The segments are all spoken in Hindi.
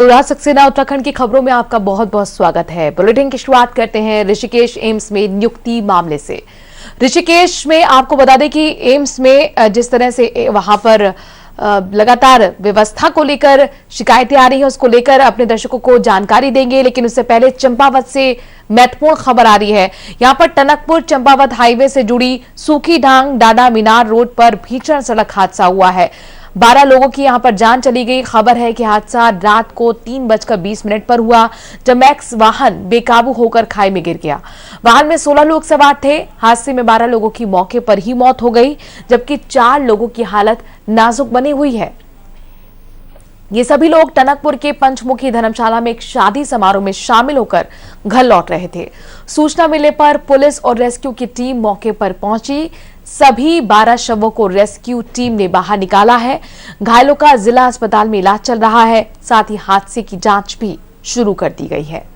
अनुराग सक्सेना, उत्तराखंड की खबरों में आपका बहुत बहुत स्वागत है। बुलेटिन की शुरुआत करते हैं ऋषिकेश एम्स में नियुक्ति मामले से। ऋषिकेश में आपको बता दें कि एम्स में जिस तरह से वहां पर लगातार व्यवस्था को लेकर शिकायतें आ रही हैं, उसको लेकर अपने दर्शकों को जानकारी देंगे। लेकिन उससे पहले चंपावत से महत्वपूर्ण खबर आ रही है। यहां पर टनकपुर चंपावत हाईवे से जुड़ी सूखीढांग डाडा मीनार रोड पर भीषण सड़क हादसा हुआ है। 12 लोगों की यहां पर जान चली गई। खबर है कि हादसा रात को 3:20 पर हुआ, जब मैक्स वाहन बेकाबू होकर खाई में गिर गया। वाहन में 16 लोग सवार थे। हादसे में 12 लोगों की मौके पर ही मौत हो गई, जबकि 4 लोगों की हालत नाजुक बनी हुई है। ये सभी लोग टनकपुर के पंचमुखी धर्मशाला में एक शादी समारोह में शामिल होकर घर लौट रहे थे। सूचना मिलने पर पुलिस और रेस्क्यू की टीम मौके पर पहुंची। सभी 12 शवों को रेस्क्यू टीम ने बाहर निकाला है। घायलों का जिला अस्पताल में इलाज चल रहा है। साथ ही हादसे की जांच भी शुरू कर दी गई है।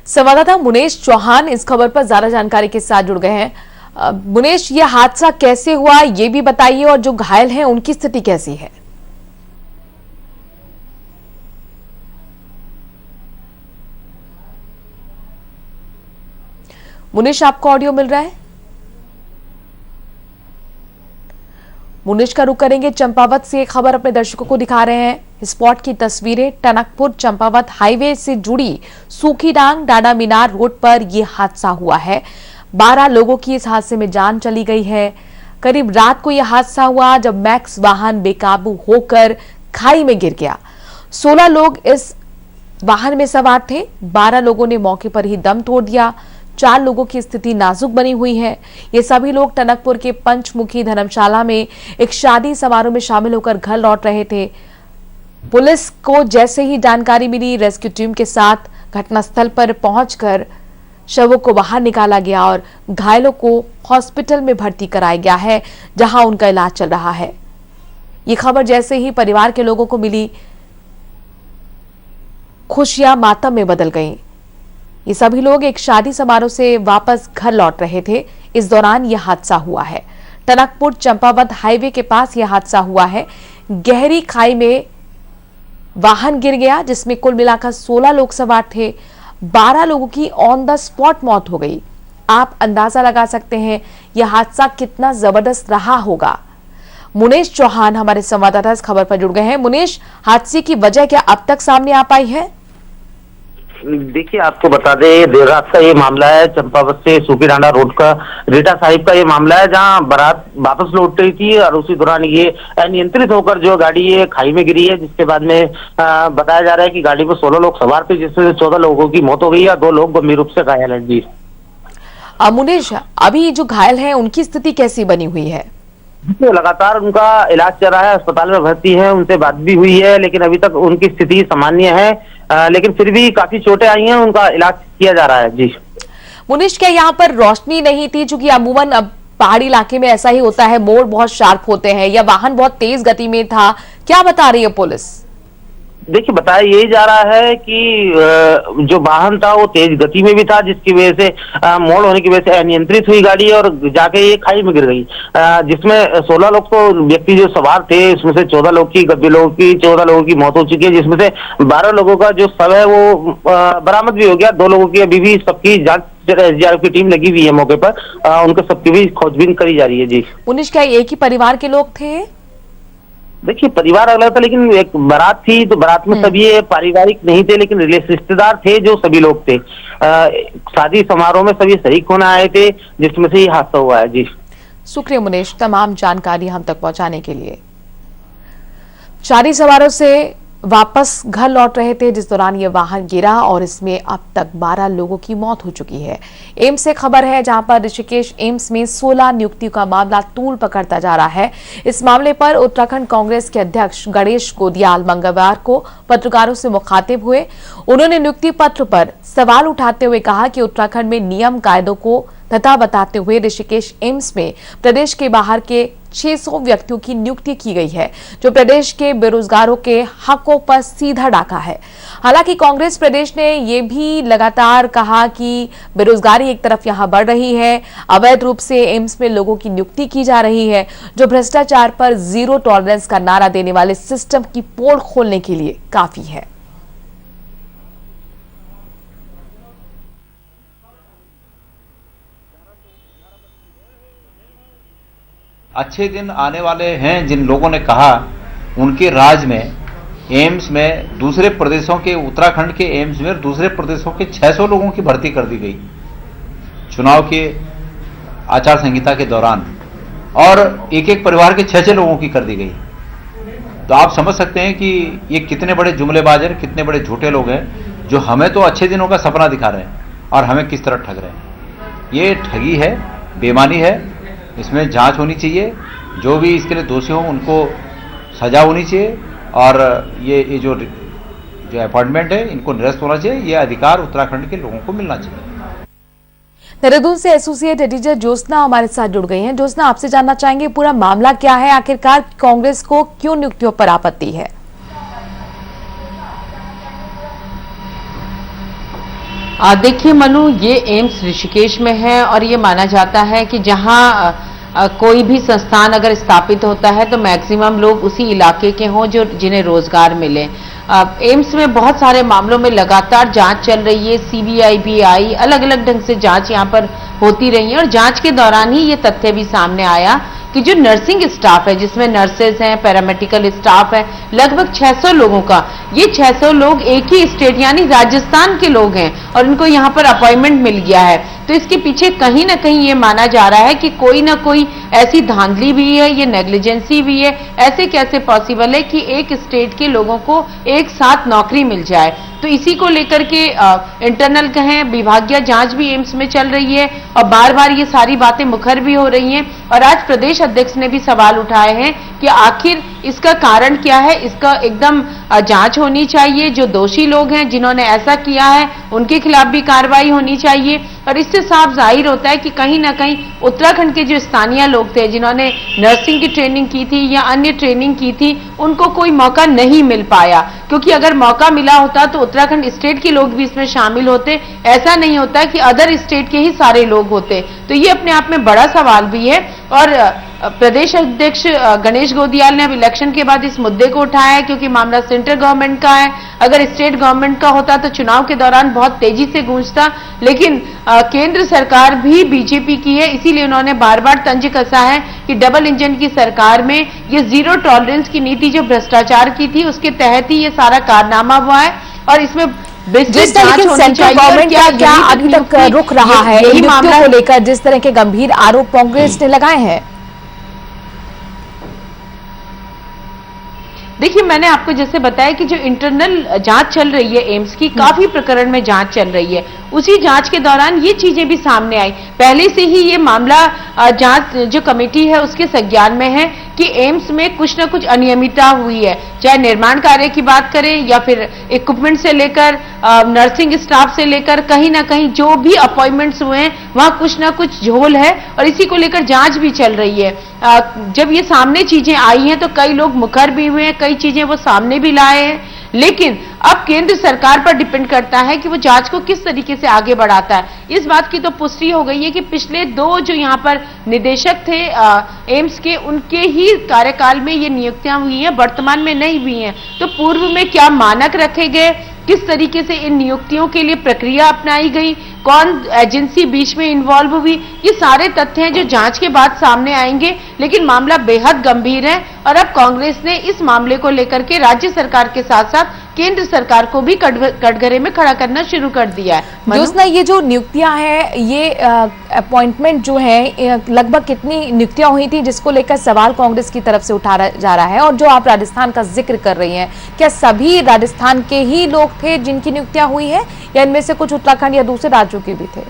संवाददाता मुनेश चौहान इस खबर पर ज्यादा जानकारी के साथ जुड़ गए हैं। मुनेश, ये हादसा कैसे हुआ ये भी बताइए, और जो घायल हैं उनकी स्थिति कैसी है? मुनेश, आपको ऑडियो मिल रहा है? मुनेश का रुख करेंगे। चंपावत से खबर अपने दर्शकों को दिखा रहे हैं। स्पॉट की तस्वीरें। टनकपुर चंपावत हाईवे से जुड़ी सूखीढांग डाडा मीनार रोड पर यह हादसा हुआ है। 12 लोगों की इस हादसे में जान चली गई है। करीब रात को यह हादसा हुआ, जब मैक्स वाहन बेकाबू होकर खाई में गिर गया। 16 लोग इस वाहन में सवार थे। 12 लोगों ने मौके पर ही दम तोड़ दिया। 4 लोगों की स्थिति नाजुक बनी हुई है। ये सभी लोग टनकपुर के पंचमुखी धर्मशाला में एक शादी समारोह में शामिल होकर घर लौट रहे थे। पुलिस को जैसे ही जानकारी मिली, रेस्क्यू टीम के साथ घटनास्थल पर पहुंचकर शवों को बाहर निकाला गया और घायलों को हॉस्पिटल में भर्ती कराया गया है, जहां उनका इलाज चल रहा है। ये खबर जैसे ही परिवार के लोगों को मिली, खुशियां मातम में बदल गईं। ये सभी लोग एक शादी समारोह से वापस घर लौट रहे थे। इस दौरान यह हादसा हुआ है। टनकपुर चंपावत हाईवे के पास यह हादसा हुआ है। गहरी खाई में वाहन गिर गया, जिसमें कुल मिलाकर 16 लोग सवार थे। 12 लोगों की ऑन द स्पॉट मौत हो गई। आप अंदाजा लगा सकते हैं यह हादसा कितना जबरदस्त रहा होगा। मुनेश चौहान हमारे संवाददाता इस खबर पर जुड़ गए हैं। मुनेश, हादसे की वजह क्या अब तक सामने आ पाई है? देखिए, आपको बता दें, देर रात का ये मामला है। चंपावत से सूखीढांडा रोड का रीटा साहिब का ये मामला है, जहां बारात वापस लौट रही थी और उसी दौरान ये अनियंत्रित होकर जो गाड़ी ये खाई में गिरी है, जिसके बाद में बताया जा रहा है कि गाड़ी में 16 लोग सवार थे, जिसमें से 14 लोगों की मौत हो गई है। 2 लोग गंभीर रूप से घायल हैं। जी मुनेश, अभी जो घायल हैं उनकी स्थिति कैसी बनी हुई है? तो लगातार उनका इलाज चल रहा है, अस्पताल में भर्ती है। उनसे बात भी हुई है, लेकिन अभी तक उनकी स्थिति सामान्य है। लेकिन फिर भी काफी चोटें आई हैं, उनका इलाज किया जा रहा है। जी मुनीश, क्या यहाँ पर रोशनी नहीं थी? चूंकि अमूमन अब पहाड़ी इलाके में ऐसा ही होता है, मोड़ बहुत शार्प होते हैं, या वाहन बहुत तेज गति में था? क्या बता रही है पुलिस? देखिए, बताया यही जा रहा है कि जो वाहन था वो तेज गति में भी था, जिसकी वजह से मोड़ होने की वजह से अनियंत्रित हुई गाड़ी और जाके ये खाई में गिर गई। जिसमें 16 लोग तो व्यक्ति जो सवार थे, उसमें से 14 लोग की गंभीर लोगों की 14 लोगों की मौत हो चुकी है, जिसमें से 12 लोगों का जो शव है वो बरामद भी हो गया। 2 लोगों की अभी भी सबकी जांच, एसडीआरएफ की टीम लगी हुई है मौके पर। उनके सबकी भी खोजबीन करी जा रही है। जी मुनीश, क्या एक ही परिवार के लोग थे? देखिए, परिवार अलग था, लेकिन एक बारात थी, तो बारात में सभी ये पारिवारिक नहीं थे, लेकिन रिश्तेदार थे जो सभी लोग थे। शादी समारोह में सभी शरीक होने आए थे, जिसमें से ये हादसा हुआ है। जी शुक्रिया मुनीश, तमाम जानकारी हम तक पहुंचाने के लिए। शादी समारोह से वापस घर लौट रहे थे, जिस दौरान ये वाहन गिरा और इसमें अब तक 12 लोगों की मौत हो चुकी है। एम्स से खबर है, जहां पर ऋषिकेश एम्स में 16 नियुक्तियों का मामला तूल पकड़ता जा रहा है। इस मामले पर उत्तराखंड कांग्रेस के अध्यक्ष गणेश गोदियाल मंगलवार को पत्रकारों से मुखातिब हुए। उन्होंने नियुक्ति पत्र पर सवाल उठाते हुए कहा कि उत्तराखंड में नियम कायदों को तथा बताते हुए ऋषिकेश एम्स में प्रदेश के बाहर के 600 व्यक्तियों की नियुक्ति की गई है, जो प्रदेश के बेरोजगारों के हकों पर सीधा डाका है। हालांकि कांग्रेस प्रदेश ने यह भी लगातार कहा कि बेरोजगारी एक तरफ यहां बढ़ रही है, अवैध रूप से एम्स में लोगों की नियुक्ति की जा रही है, जो भ्रष्टाचार पर जीरो टॉलरेंस का नारा देने वाले सिस्टम की पोल खोलने के लिए काफी है। अच्छे दिन आने वाले हैं। जिन लोगों ने कहा उनके राज में एम्स में दूसरे प्रदेशों के, उत्तराखंड के एम्स में दूसरे प्रदेशों के 600 लोगों की भर्ती कर दी गई चुनाव के आचार संहिता के दौरान, और एक एक परिवार के 6-6 लोगों की कर दी गई। तो आप समझ सकते हैं कि ये कितने बड़े जुमलेबाज हैं, कितने बड़े झूठे लोग हैं, जो हमें तो अच्छे दिनों का सपना दिखा रहे हैं और हमें किस तरह ठग रहे हैं। ये ठगी है, बेईमानी है, इसमें जांच होनी चाहिए। जो भी इसके लिए दोषी हों उनको सजा होनी चाहिए, और ये जो अपॉइंटमेंट है इनको निरस्त होना चाहिए। ये अधिकार उत्तराखंड के लोगों को मिलना चाहिए। देहरादून से एसोसिएट एडिटर ज्योत्सना हमारे साथ जुड़ गई हैं। ज्योत्सना, आपसे जानना चाहेंगे पूरा मामला क्या है, आखिरकार कांग्रेस को क्यों नियुक्तियों पर आपत्ति है? देखिए मनु, ये एम्स ऋषिकेश में है और ये माना जाता है कि जहां कोई भी संस्थान अगर स्थापित होता है तो मैक्सिमम लोग उसी इलाके के हों जो जिन्हें रोजगार मिले। एम्स में बहुत सारे मामलों में लगातार जांच चल रही है। सीबीआई भी आई, अलग अलग ढंग से जांच यहां पर होती रही है, और जांच के दौरान ही ये तथ्य भी सामने आया कि जो नर्सिंग स्टाफ है, जिसमें नर्सेज हैं, पैरामेडिकल स्टाफ है, लगभग 600 लोगों का, ये 600 लोग एक ही स्टेट यानी राजस्थान के लोग हैं और इनको यहाँ पर अपॉइंटमेंट मिल गया है। तो इसके पीछे कहीं ना कहीं ये माना जा रहा है कि कोई ना कोई ऐसी धांधली भी है, ये नेग्लिजेंसी भी है। ऐसे कैसे पॉसिबल है कि एक स्टेट के लोगों को एक साथ नौकरी मिल जाए? तो इसी को लेकर के इंटरनल कहें विभागीय जांच भी एम्स में चल रही है और बार बार ये सारी बातें मुखर भी हो रही हैं। और आज प्रदेश अध्यक्ष ने भी सवाल उठाए हैं कि आखिर इसका कारण क्या है। इसका एकदम जांच होनी चाहिए। जो दोषी लोग हैं जिन्होंने ऐसा किया है उनके खिलाफ भी कार्रवाई होनी चाहिए। और इससे साफ जाहिर होता है कि कहीं ना कहीं उत्तराखंड के जो स्थानीय लोग थे जिन्होंने नर्सिंग की ट्रेनिंग की थी या अन्य ट्रेनिंग की थी, उनको कोई मौका नहीं मिल पाया, क्योंकि अगर मौका मिला होता तो उत्तराखंड स्टेट के लोग भी इसमें शामिल होते। ऐसा नहीं होता कि अदर स्टेट के ही सारे लोग होते। तो ये अपने आप में बड़ा सवाल भी है। और प्रदेश अध्यक्ष गणेश गोदियाल ने अब इलेक्शन के बाद इस मुद्दे को उठाया है, क्योंकि मामला सेंट्रल गवर्नमेंट का है। अगर स्टेट गवर्नमेंट का होता तो चुनाव के दौरान बहुत तेजी से गूंजता, लेकिन केंद्र सरकार भी बीजेपी की है, इसीलिए उन्होंने बार बार तंज कसा है कि डबल इंजन की सरकार में ये जीरो टॉलरेंस की नीति जो भ्रष्टाचार की थी उसके तहत ही ये सारा कारनामा हुआ है। और इसमें जिस तरह की सेंट्रल गवर्नमेंट का क्या अभी तक रुक रहा है यही मामला को लेकर, जिस तरह के गंभीर आरोप कांग्रेस ने लगाए हैं? देखिए, मैंने आपको जैसे बताया कि जो इंटरनल जांच चल रही है एम्स की, काफी प्रकरण में जांच चल रही है। उसी जांच के दौरान ये चीजें भी सामने आई। पहले से ही ये मामला जांच जो कमेटी है उसके संज्ञान में है कि एम्स में कुछ न कुछ अनियमितता हुई है, चाहे निर्माण कार्य की बात करें या फिर इक्विपमेंट से लेकर नर्सिंग स्टाफ से लेकर कहीं ना कहीं जो भी अपॉइंटमेंट्स हुए हैं वहां कुछ ना कुछ झोल है, और इसी को लेकर जांच भी चल रही है। जब ये सामने चीजें आई हैं तो कई लोग मुखर भी हुए हैं, कई चीजें वो सामने भी लाए हैं, लेकिन अब केंद्र सरकार पर डिपेंड करता है कि वो जांच को किस तरीके से आगे बढ़ाता है। इस बात की तो पुष्टि हो गई है कि पिछले 2 जो यहाँ पर निदेशक थे एम्स के, उनके ही कार्यकाल में ये नियुक्तियां हुई हैं, वर्तमान में नहीं हुई हैं। तो पूर्व में क्या मानक रखे गए, किस तरीके से इन नियुक्तियों के लिए प्रक्रिया अपनाई गई, कौन एजेंसी बीच में इन्वॉल्व हुई, ये सारे तथ्य हैं जो जांच के बाद सामने आएंगे। लेकिन मामला बेहद गंभीर है और अब कांग्रेस ने इस मामले को लेकर के राज्य सरकार के साथ साथ केंद्र सरकार को भी कटघरे में खड़ा करना शुरू कर दिया है। ज्योत्सना, ये जो नियुक्तियां हैं, ये अपॉइंटमेंट जो है, लगभग कितनी नियुक्तियां हुई थी जिसको लेकर सवाल कांग्रेस की तरफ से उठाया जा रहा है? और जो आप राजस्थान का जिक्र कर रही हैं, क्या सभी राजस्थान के ही लोग थे जिनकी नियुक्तियां हुई है या इनमें से कुछ उत्तराखंड या दूसरे राज्यों के भी थे?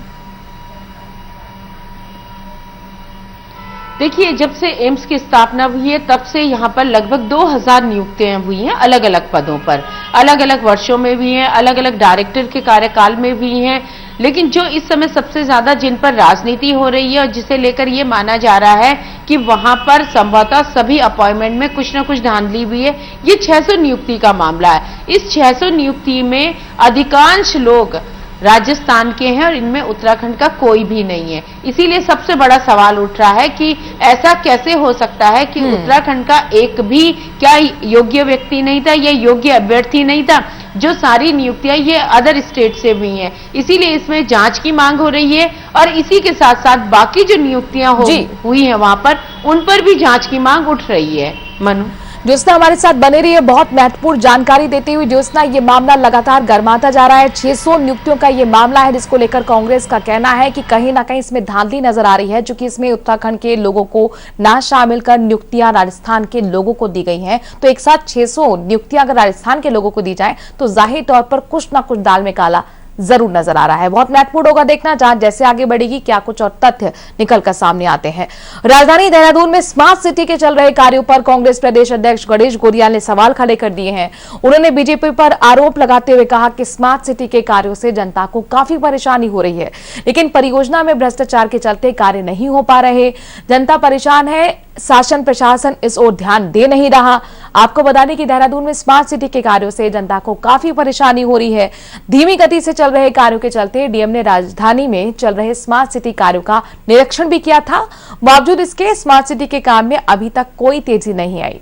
देखिए, जब से एम्स की स्थापना हुई है तब से यहाँ पर लगभग 2000 नियुक्तियां हुई हैं अलग अलग पदों पर, अलग अलग वर्षों में भी हैं, अलग अलग डायरेक्टर के कार्यकाल में भी हैं। लेकिन जो इस समय सबसे ज्यादा जिन पर राजनीति हो रही है और जिसे लेकर ये माना जा रहा है कि वहां पर संभवतः सभी अपॉइंटमेंट में कुछ न कुछ धांधली हुई है, ये 600 नियुक्ति का मामला है। इस 600 नियुक्ति में अधिकांश लोग राजस्थान के हैं और इनमें उत्तराखंड का कोई भी नहीं है। इसीलिए सबसे बड़ा सवाल उठ रहा है कि ऐसा कैसे हो सकता है कि उत्तराखंड का एक भी क्या योग्य व्यक्ति नहीं था या योग्य अभ्यर्थी नहीं था, जो सारी नियुक्तियां ये अदर स्टेट से हुई हैं। इसीलिए इसमें जांच की मांग हो रही है और इसी के साथ साथ बाकी जो नियुक्तियां हुई हैं वहां पर, उन पर भी जांच की मांग उठ रही है। मनु, ज्योत्सना हमारे साथ बने रही है, बहुत महत्वपूर्ण जानकारी देती हुई। ज्योत्सना, ये मामला लगातार गर्माता जा रहा है। 600 नियुक्तियों का ये मामला है जिसको लेकर कांग्रेस का कहना है कि कहीं ना कहीं इसमें धांधली नजर आ रही है, क्योंकि इसमें उत्तराखंड के लोगों को ना शामिल कर नियुक्तियां राजस्थान के लोगों को दी गई हैं। तो एक साथ 600 नियुक्तियां अगर राजस्थान के लोगों को दी जाए तो जाहिर तौर पर कुछ ना कुछ दाल में काला जरूर नजर आ रहा है। बहुत महत्वपूर्ण होगा देखना जांच जैसे आगे बढ़ेगी क्या कुछ और तथ्य निकल कर सामने आते हैं। राजधानी देहरादून में स्मार्ट सिटी के चल रहे कार्यों पर कांग्रेस प्रदेश अध्यक्ष गणेश गोरियाल ने सवाल खड़े कर दिए हैं। उन्होंने बीजेपी पर आरोप लगाते हुए कहा कि स्मार्ट सिटी के कार्यों से जनता को काफी परेशानी हो रही है, लेकिन परियोजना में भ्रष्टाचार के चलते कार्य नहीं हो पा रहे। जनता परेशान है, शासन प्रशासन इस ओर ध्यान दे नहीं रहा। आपको बता दें कि देहरादून में स्मार्ट सिटी के कार्यों से जनता को काफी परेशानी हो रही है। धीमी गति से चल रहे कार्यों के चलते डीएम ने राजधानी में चल रहे स्मार्ट सिटी कार्यों का निरीक्षण भी किया था। बावजूद इसके स्मार्ट सिटी के काम में अभी तक कोई तेजी नहीं आई।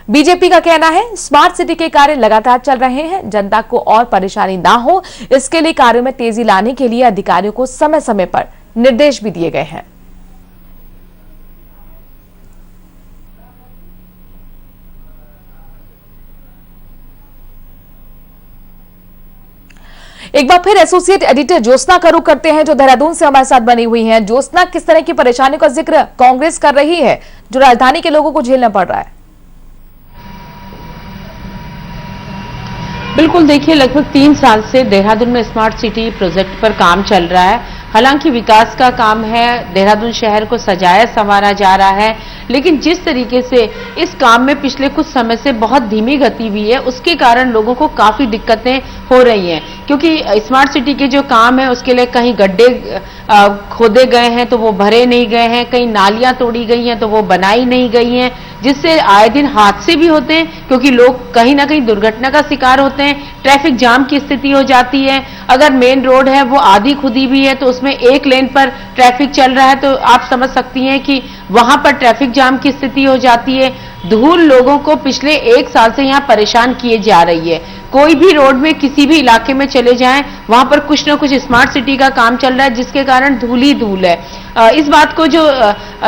बीजेपी का कहना है स्मार्ट सिटी के कार्य लगातार चल रहे हैं, जनता को और परेशानी ना हो इसके लिए कार्यों में तेजी लाने के लिए अधिकारियों को समय समय पर निर्देश भी दिए गए हैं। एक बार फिर एसोसिएट एडिटर ज्योत्सना का रुख करते हैं जो देहरादून से हमारे साथ बनी हुई हैं। ज्योत्सना, किस तरह की परेशानी का जिक्र कांग्रेस कर रही है जो राजधानी के लोगों को झेलना पड़ रहा है? बिल्कुल, देखिए, लगभग 3 साल से देहरादून में स्मार्ट सिटी प्रोजेक्ट पर काम चल रहा है। हालांकि विकास का काम है, देहरादून शहर को सजाया संवारा जा रहा है, लेकिन जिस तरीके से इस काम में पिछले कुछ समय से बहुत धीमी गति हुई है, उसके कारण लोगों को काफी दिक्कतें हो रही हैं। क्योंकि स्मार्ट सिटी के जो काम है उसके लिए कहीं गड्ढे खोदे गए हैं तो वो भरे नहीं गए हैं, कहीं नालियां तोड़ी गई हैं तो वो बनाई नहीं गई हैं, जिससे आए दिन हादसे भी होते हैं क्योंकि लोग कहीं ना कहीं दुर्घटना का शिकार होते हैं। ट्रैफिक जाम की स्थिति हो जाती है। अगर मेन रोड है वो आधी खुदी भी है तो उसमें एक लेन पर ट्रैफिक चल रहा है तो आप समझ सकती हैं कि वहां पर ट्रैफिक जाम की स्थिति हो जाती है। धूल लोगों को पिछले 1 साल से यहाँ परेशान किए जा रही है। कोई भी रोड में किसी भी इलाके में चले जाएं, वहां पर कुछ ना कुछ स्मार्ट सिटी का काम चल रहा है जिसके कारण धूल ही धूल है। इस बात को जो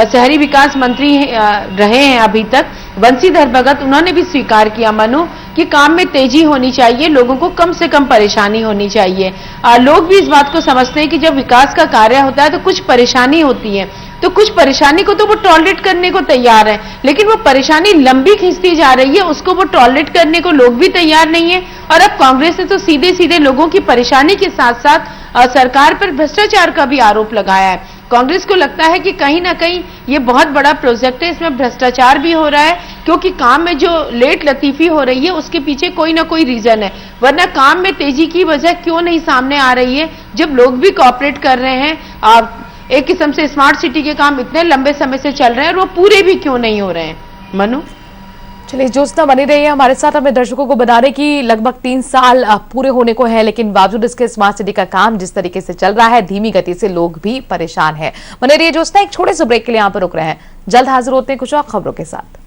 शहरी विकास मंत्री रहे हैं अभी तक, बंशीधर भगत, उन्होंने भी स्वीकार किया मनु कि काम में तेजी होनी चाहिए, लोगों को कम से कम परेशानी होनी चाहिए। लोग भी इस बात को समझते हैं कि जब विकास का कार्य होता है तो कुछ परेशानी होती है, तो कुछ परेशानी को तो वो टॉलरेट करने को तैयार है, लेकिन वो परेशानी लंबी खींचती जा रही है, उसको वो टॉलरेट करने को लोग भी तैयार नहीं है। और अब कांग्रेस ने तो सीधे सीधे लोगों की परेशानी के साथ साथ सरकार पर भ्रष्टाचार का भी आरोप लगाया है। कांग्रेस को लगता है कि कहीं ना कहीं ये बहुत बड़ा प्रोजेक्ट है, इसमें भ्रष्टाचार भी हो रहा है, क्योंकि काम में जो लेट लतीफी हो रही है उसके पीछे कोई ना कोई रीजन है। वरना काम में तेजी की वजह क्यों नहीं सामने आ रही है जब लोग भी कोऑपरेट कर रहे हैं। एक किस्म से स्मार्ट सिटी के काम इतने लंबे समय से चल रहे हैं और वो पूरे भी क्यों नहीं हो रहे हैं। मनु, चलिए, ज्योत्सना बनी रही है हमारे साथ। हमें दर्शकों को बता दें कि लगभग 3 साल पूरे होने को है, लेकिन बावजूद इसके स्मार्ट सिटी का काम जिस तरीके से चल रहा है, धीमी गति से लोग भी परेशान हैं। बने रहिए ज्योत्सना, एक छोटे से ब्रेक के लिए यहाँ पर रुक रहे हैं, जल्द हाजिर होते हैं कुछ और खबरों के साथ।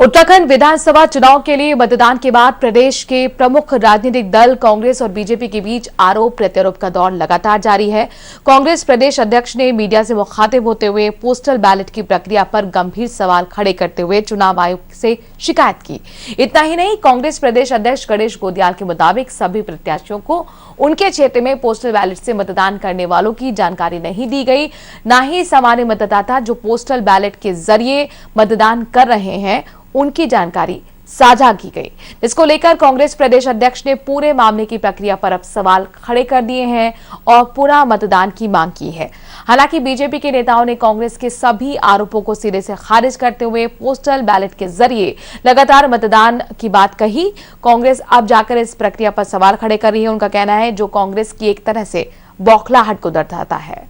उत्तराखंड विधानसभा चुनाव के लिए मतदान के बाद प्रदेश के प्रमुख राजनीतिक दल कांग्रेस और बीजेपी के बीच आरोप प्रत्यारोप का दौर लगातार जारी है। कांग्रेस प्रदेश अध्यक्ष ने मीडिया से मुखातिब होते हुए पोस्टल बैलेट की प्रक्रिया पर गंभीर सवाल खड़े करते हुए चुनाव आयोग से शिकायत की। इतना ही नहीं, कांग्रेस प्रदेश अध्यक्ष गणेश गोदियाल के मुताबिक सभी प्रत्याशियों को उनके क्षेत्र में पोस्टल बैलेट से मतदान करने वालों की जानकारी नहीं दी गई, न ही सामान्य मतदाता जो पोस्टल बैलेट के जरिए मतदान कर रहे हैं उनकी जानकारी साझा की गई। इसको लेकर कांग्रेस प्रदेश अध्यक्ष ने पूरे मामले की प्रक्रिया पर अब सवाल खड़े कर दिए हैं और पुनः मतदान की मांग की है। हालांकि बीजेपी के नेताओं ने कांग्रेस के सभी आरोपों को सिरे से खारिज करते हुए पोस्टल बैलेट के जरिए लगातार मतदान की बात कही। कांग्रेस अब जाकर इस प्रक्रिया पर सवाल खड़े कर रही है। उनका कहना है जो कांग्रेस की एक तरह से बौखलाहट को दर्शाता है।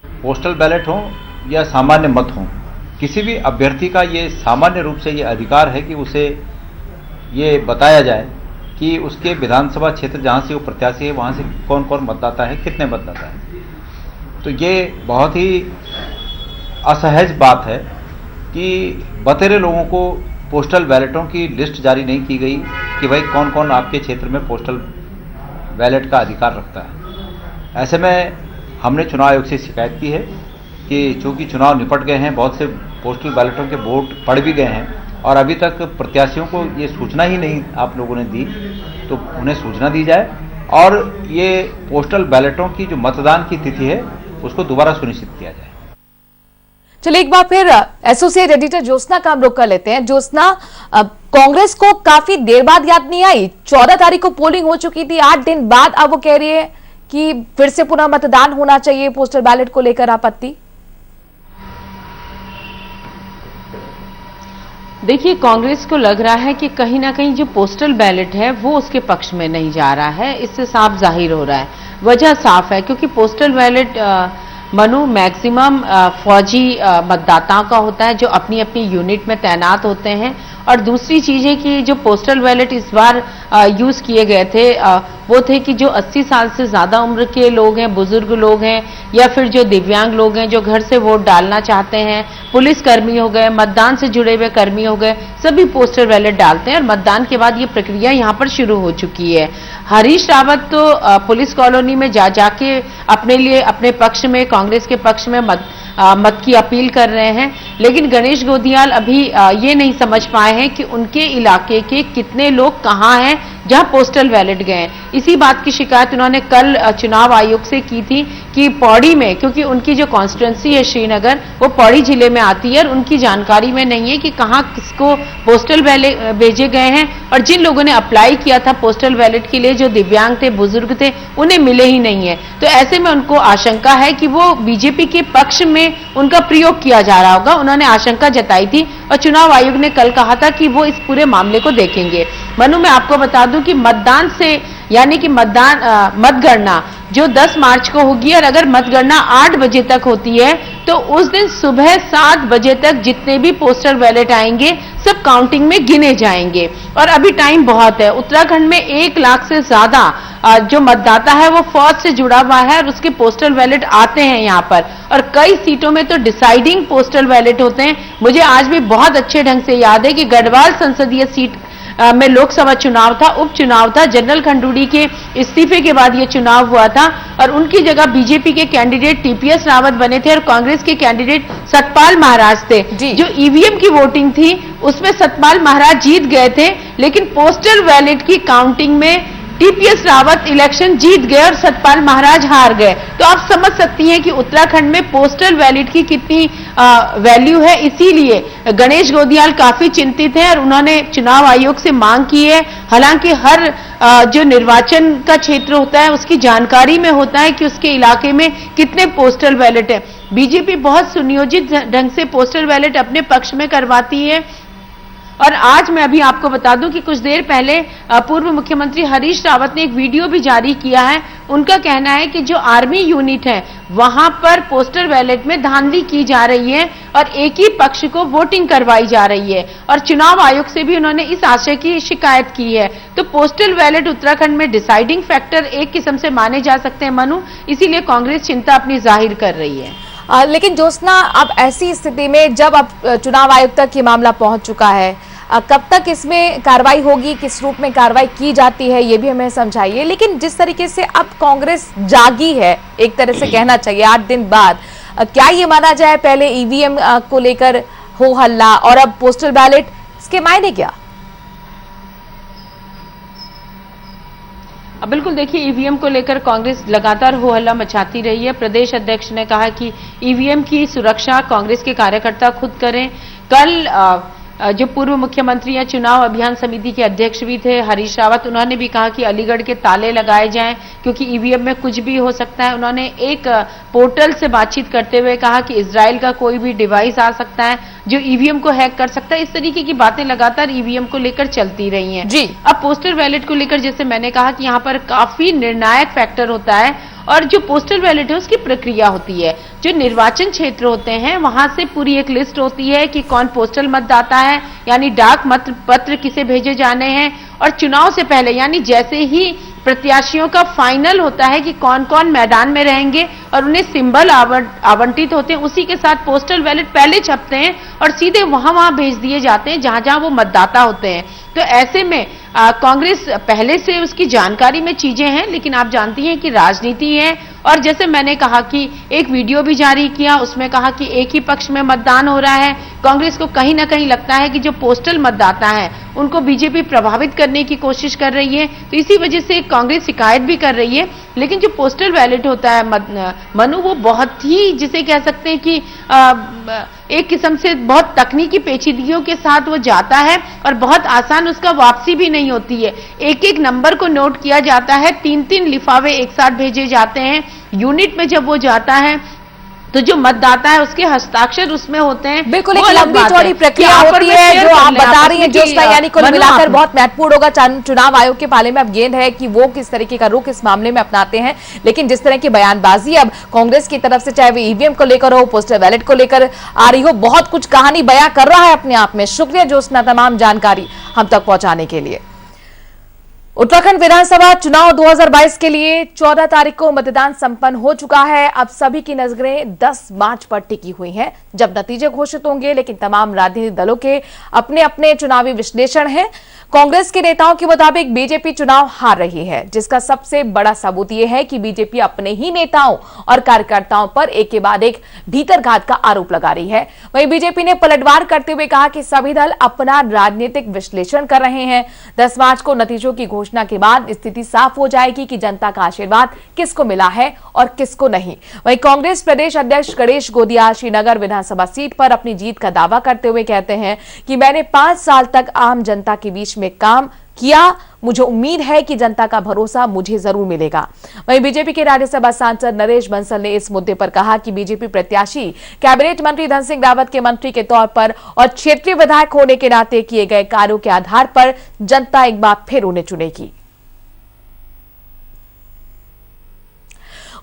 पोस्टल बैलेट हो या सामान्य मत हो, किसी भी अभ्यर्थी का ये सामान्य रूप से ये अधिकार है कि उसे ये बताया जाए कि उसके विधानसभा क्षेत्र जहाँ से वो प्रत्याशी है वहाँ से कौन कौन मतदाता है, कितने मतदाता है। तो ये बहुत ही असहज बात है कि बतेरे लोगों को पोस्टल बैलेटों की लिस्ट जारी नहीं की गई कि भाई कौन कौन आपके क्षेत्र में पोस्टल बैलेट का अधिकार रखता है। ऐसे में हमने चुनाव आयोग से शिकायत की है कि चूंकि चुनाव निपट गए हैं, बहुत से पोस्टल बैलेटों के वोट पड़ भी गए हैं और अभी तक प्रत्याशियों को ये सूचना ही नहीं आप लोगों ने दी, तो उन्हें सूचना दी जाए और ये पोस्टल बैलेटों की जो मतदान की तिथि है उसको दोबारा सुनिश्चित किया जाए। चलिए एक बार फिर एसोसिएट एडिटर ज्योत्सना का हम रुख कर लेते हैं। ज्योत्सना, कांग्रेस को काफी देर बाद याद नहीं आई, 14 तारीख को पोलिंग हो चुकी थी, 8 दिन बाद अब वो कह रही है कि फिर से पुनः मतदान होना चाहिए, पोस्टल बैलेट को लेकर आपत्ति। देखिए, कांग्रेस को लग रहा है कि कहीं ना कहीं जो पोस्टल बैलेट है वो उसके पक्ष में नहीं जा रहा है। इससे साफ जाहिर हो रहा है, वजह साफ है क्योंकि पोस्टल बैलेट मनु मैक्सिमम फौजी मतदाताओं का होता है जो अपनी अपनी यूनिट में तैनात होते हैं। और दूसरी चीज है कि जो पोस्टल बैलेट इस बार यूज किए गए थे वो थे कि जो 80 साल से ज्यादा उम्र के लोग हैं, बुजुर्ग लोग हैं या फिर जो दिव्यांग लोग हैं जो घर से वोट डालना चाहते हैं, पुलिस कर्मी हो गए, मतदान से जुड़े हुए कर्मी हो गए, सभी पोस्टल बैलेट डालते हैं। और मतदान के बाद ये प्रक्रिया यहाँ पर शुरू हो चुकी है। हरीश रावत तो पुलिस कॉलोनी में जाके अपने लिए अपने पक्ष में, कांग्रेस के पक्ष में मत की अपील कर रहे हैं, लेकिन गणेश गोदियाल अभी ये नहीं समझ पाए हैं कि उनके इलाके के कितने लोग कहां हैं जहां पोस्टल बैलेट गए। इसी बात की शिकायत उन्होंने कल चुनाव आयोग से की थी कि पौड़ी में, क्योंकि उनकी जो कॉन्स्टिट्यूंसी है श्रीनगर वो पौड़ी जिले में आती है और उनकी जानकारी में नहीं है कि कहां किसको पोस्टल बैलेट भेजे गए हैं। और जिन लोगों ने अप्लाई किया था पोस्टल बैलेट के लिए, जो दिव्यांग थे, बुजुर्ग थे, उन्हें मिले ही नहीं है। तो ऐसे में उनको आशंका है कि वो बीजेपी के पक्ष में उनका प्रयोग किया जा रहा होगा। उन्होंने आशंका जताई थी और चुनाव आयोग ने कल कहा था कि वो इस पूरे मामले को देखेंगे। मनु, मैं आपको बता दूं कि मतदान से यानी कि मतगणना जो 10 मार्च को होगी और अगर मतगणना 8 बजे तक होती है तो उस दिन सुबह 7 बजे तक जितने भी पोस्टल बैलेट आएंगे सब काउंटिंग में गिने जाएंगे। और अभी टाइम बहुत है। उत्तराखंड में 1 लाख से ज्यादा जो मतदाता है वो फौज से जुड़ा हुआ है और उसके पोस्टल बैलेट आते हैं यहाँ पर, और कई सीटों में तो डिसाइडिंग पोस्टल बैलेट होते हैं। मुझे आज भी बहुत अच्छे ढंग से याद है कि गढ़वाल संसदीय सीट में लोकसभा चुनाव था, उपचुनाव था, जनरल खंडूड़ी के इस्तीफे के बाद ये चुनाव हुआ था और उनकी जगह बीजेपी के कैंडिडेट टीपीएस रावत बने थे और कांग्रेस के कैंडिडेट सतपाल महाराज थे। जो ईवीएम की वोटिंग थी उसमें सतपाल महाराज जीत गए थे, लेकिन पोस्टल बैलेट की काउंटिंग में टीपीएस रावत इलेक्शन जीत गए और सतपाल महाराज हार गए। तो आप समझ सकती हैं कि उत्तराखंड में पोस्टल बैलेट की कितनी वैल्यू है। इसीलिए गणेश गोदियाल काफी चिंतित हैं और उन्होंने चुनाव आयोग से मांग की है। हालांकि हर जो निर्वाचन का क्षेत्र होता है उसकी जानकारी में होता है कि उसके इलाके में कितने पोस्टल बैलेट है। बीजेपी बहुत सुनियोजित ढंग से पोस्टल बैलेट अपने पक्ष में करवाती है। और आज मैं अभी आपको बता दूं कि कुछ देर पहले पूर्व मुख्यमंत्री हरीश रावत ने एक वीडियो भी जारी किया है। उनका कहना है कि जो आर्मी यूनिट है वहां पर पोस्टल बैलेट में धांधली की जा रही है और एक ही पक्ष को वोटिंग करवाई जा रही है और चुनाव आयोग से भी उन्होंने इस आशय की शिकायत की है। तो पोस्टल बैलेट उत्तराखंड में डिसाइडिंग फैक्टर एक किस्म से माने जा सकते हैं मनु, इसीलिए कांग्रेस चिंता अपनी जाहिर कर रही है। लेकिन ज्योत्सना, अब ऐसी स्थिति में जब अब चुनाव आयोग तक ये मामला पहुंच चुका है, कब तक इसमें कार्रवाई होगी, किस रूप में कार्रवाई की जाती है, ये भी हमें समझाइए। लेकिन जिस तरीके से अब कांग्रेस जागी है, एक तरह से कहना चाहिए 8 दिन बाद, क्या ये माना जाए पहले ईवीएम को लेकर हो हल्ला और अब पोस्टल बैलेट, इसके मायने क्या? बिल्कुल, देखिए, ईवीएम को लेकर कांग्रेस लगातार हो हल्ला मचाती रही है। प्रदेश अध्यक्ष ने कहा कि ईवीएम की सुरक्षा कांग्रेस के कार्यकर्ता खुद करें। कल जो पूर्व मुख्यमंत्री या चुनाव अभियान समिति के अध्यक्ष भी थे, हरीश रावत, उन्होंने भी कहा कि अलीगढ़ के ताले लगाए जाएं क्योंकि ईवीएम में कुछ भी हो सकता है। उन्होंने एक पोर्टल से बातचीत करते हुए कहा कि इजराइल का कोई भी डिवाइस आ सकता है जो ईवीएम को हैक कर सकता है। इस तरीके की बातें लगातार ईवीएम को लेकर चलती रही हैं। जी। अब पोस्टल बैलेट को लेकर जैसे मैंने कहा कि यहाँ पर काफी निर्णायक फैक्टर होता है और जो पोस्टल बैलेट है उसकी प्रक्रिया होती है। जो निर्वाचन क्षेत्र होते हैं वहां से पूरी एक लिस्ट होती है कि कौन पोस्टल मतदाता है, यानी डाक मत पत्र किसे भेजे जाने हैं, और चुनाव से पहले यानी जैसे ही प्रत्याशियों का फाइनल होता है कि कौन कौन मैदान में रहेंगे और उन्हें सिंबल आवंटित होते हैं, उसी के साथ पोस्टल बैलेट पहले छपते हैं और सीधे वहां भेज दिए जाते हैं जहां जहां वो मतदाता होते हैं। तो ऐसे में कांग्रेस पहले से उसकी जानकारी में चीजें हैं, लेकिन आप जानती हैं कि राजनीति है। और जैसे मैंने कहा कि एक वीडियो भी जारी किया, उसमें कहा कि एक ही पक्ष में मतदान हो रहा है। कांग्रेस को कहीं ना कहीं लगता है कि जो पोस्टल मतदाता है उनको बीजेपी प्रभावित करने की कोशिश कर रही है, तो इसी वजह से कांग्रेस शिकायत भी कर रही है। लेकिन जो पोस्टल बैलेट होता है मनु, वो बहुत ही, जिसे कह सकते हैं कि एक किस्म से बहुत तकनीकी पेचीदगियों के साथ वो जाता है और बहुत आसान उसका वापसी भी नहीं होती है। एक एक नंबर को नोट किया जाता है, 3-3 लिफाफे एक साथ भेजे जाते हैं। यूनिट में जब वो जाता है तो जो मतदाता है उसके हस्ताक्षर उसमें होते हैं। बिल्कुल एक लंबी चौड़ी प्रक्रिया होती है जो आप बता रही हैं ज्योत्सना, यानी कुल मिलाकर बहुत महत्वपूर्ण होगा चुनाव आयोग के पाले में। अब गेंद है कि वो किस तरीके का रुख इस मामले में अपनाते हैं। लेकिन जिस तरह की बयानबाजी अब कांग्रेस की तरफ से, चाहे वो ईवीएम को लेकर हो, पोस्टल बैलेट को लेकर आ रही हो, बहुत कुछ कहानी बयां कर रहा है अपने आप में। शुक्रिया ज्योत्सना तमाम जानकारी हम तक पहुंचाने के लिए। उत्तराखंड विधानसभा चुनाव 2022 के लिए 14 तारीख को मतदान संपन्न हो चुका है। अब सभी की नजरें 10 मार्च पर टिकी हुई हैं, जब नतीजे घोषित होंगे। लेकिन तमाम राजनीतिक दलों के अपने अपने चुनावी विश्लेषण हैं। कांग्रेस के नेताओं के मुताबिक बीजेपी चुनाव हार रही है, जिसका सबसे बड़ा सबूत यह है कि बीजेपी अपने ही नेताओं और कार्यकर्ताओं पर एक के बाद एक भीतरघात का आरोप लगा रही है। वहीं बीजेपी ने पलटवार करते हुए कहा कि सभी दल अपना राजनीतिक विश्लेषण कर रहे हैं। 10 मार्च को नतीजों की घोषणा के बाद स्थिति साफ हो जाएगी कि जनता का आशीर्वाद किसको मिला है और किसको नहीं। वहीं कांग्रेस प्रदेश अध्यक्ष गणेश गोदियाल श्रीनगर विधानसभा सीट पर अपनी जीत का दावा करते हुए कहते हैं कि मैंने 5 साल तक आम जनता के बीच में काम किया, मुझे उम्मीद है कि जनता का भरोसा मुझे जरूर मिलेगा। वहीं बीजेपी के राज्यसभा सांसद नरेश बंसल ने इस मुद्दे पर कहा कि बीजेपी प्रत्याशी कैबिनेट मंत्री धन सिंह रावत के मंत्री के तौर पर और क्षेत्रीय विधायक होने के नाते किए गए कार्यों के आधार पर जनता एक बार फिर उन्हें चुनेगी।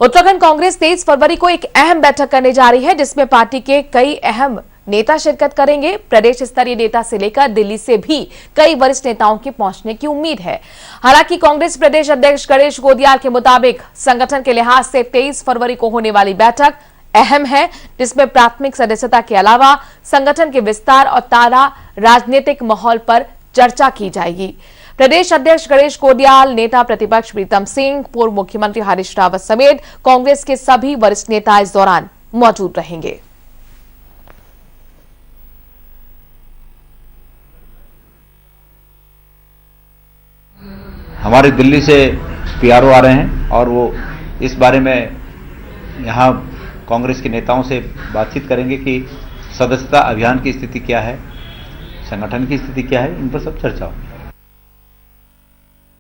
उत्तराखंड कांग्रेस 23 फरवरी को एक अहम बैठक करने जा रही है, जिसमें पार्टी के कई अहम नेता शिरकत करेंगे। प्रदेश स्तरीय नेता से लेकर दिल्ली से भी कई वरिष्ठ नेताओं के पहुंचने की उम्मीद है। हालांकि कांग्रेस प्रदेश अध्यक्ष गणेश गोदियाल के मुताबिक संगठन के लिहाज से 23 फरवरी को होने वाली बैठक अहम है, जिसमें प्राथमिक सदस्यता के अलावा संगठन के विस्तार और ताजा राजनीतिक माहौल पर चर्चा की जाएगी। प्रदेश अध्यक्ष गणेश गोदियाल, नेता प्रतिपक्ष प्रीतम सिंह, पूर्व मुख्यमंत्री हरीश रावत समेत कांग्रेस के सभी वरिष्ठ नेता इस दौरान मौजूद रहेंगे। हमारे दिल्ली से पीआरओ आ रहे हैं और वो इस बारे में यहाँ कांग्रेस के नेताओं से बातचीत करेंगे कि सदस्यता अभियान की स्थिति क्या है, संगठन की स्थिति क्या है, इन पर सब चर्चा होगी।